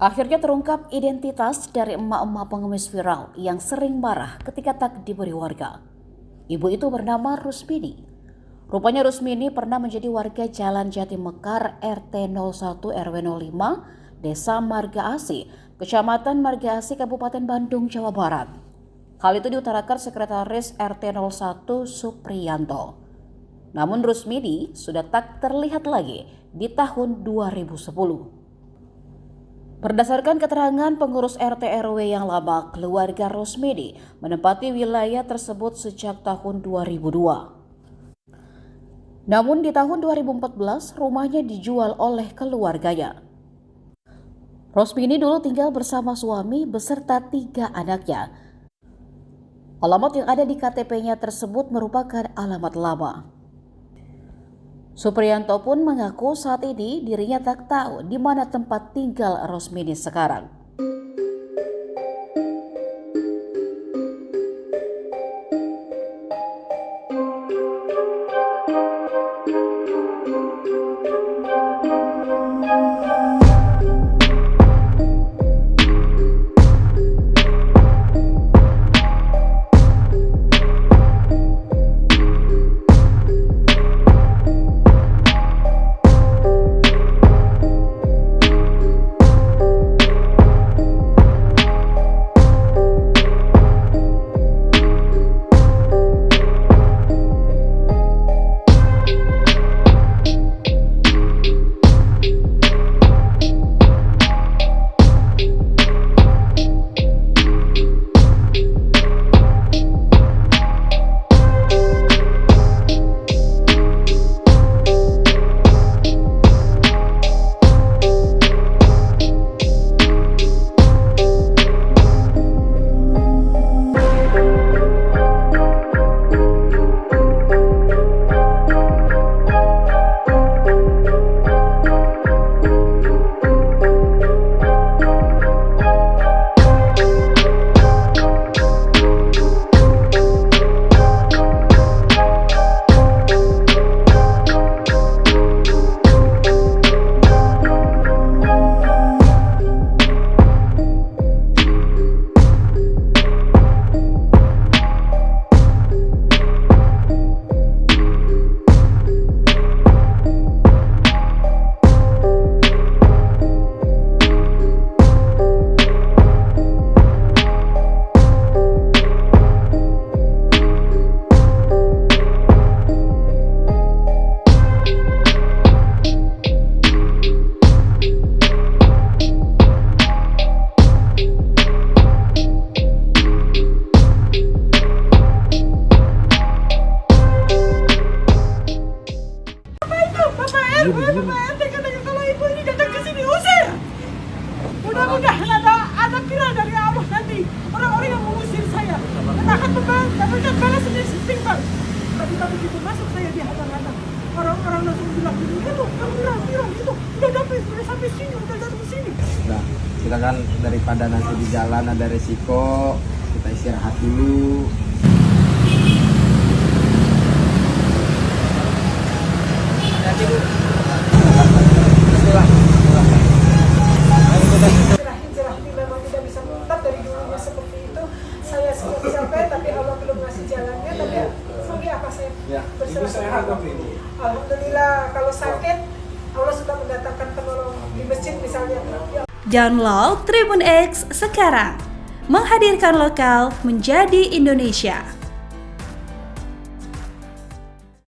Akhirnya terungkap identitas dari emak-emak pengemis viral yang sering marah ketika tak diberi warga. Ibu itu bernama Rusmini. Rupanya Rusmini pernah menjadi warga Jalan Jati Mekar RT 01 RW 05 Desa Marga Asih, Kecamatan Marga Asih, Kabupaten Bandung, Jawa Barat. Hal itu diutarakan Sekretaris RT 01 Supriyanto. Namun Rusmini sudah tak terlihat lagi di tahun 2010. Berdasarkan keterangan pengurus RT RW yang lama, keluarga Rusmini menempati wilayah tersebut sejak tahun 2002. Namun di tahun 2014 rumahnya dijual oleh keluarganya. Rusmini dulu tinggal bersama suami beserta 3 anaknya. Alamat yang ada di KTP-nya tersebut merupakan alamat lama. Supriyanto pun mengaku saat ini dirinya tak tahu di mana tempat tinggal Rusmini sekarang. Kalau ibu ini datang ke sini usir. Mudah-mudahan ada viral dari Allah nanti. Orang-orang yang mengusir saya dan akan memberikan balas yang setimpal. Tapi begitu masuk saya dihadang-hadang. Orang-orang langsung bilang, itu viral itu udah sampai sini, udah datang ke sini. Nah, kita kan daripada nanti di jalan ada resiko, kita istirahat dulu. Memang tidak bisa menetap dari dulunya seperti itu. Saya sampai tapi Allah belum ngasih jalannya. Tapi sampai apa saya berserah. Alhamdulillah, kalau sakit Allah sudah mendatangkan penolong di masjid misalnya. Download Tribun X sekarang, menghadirkan lokal menjadi Indonesia.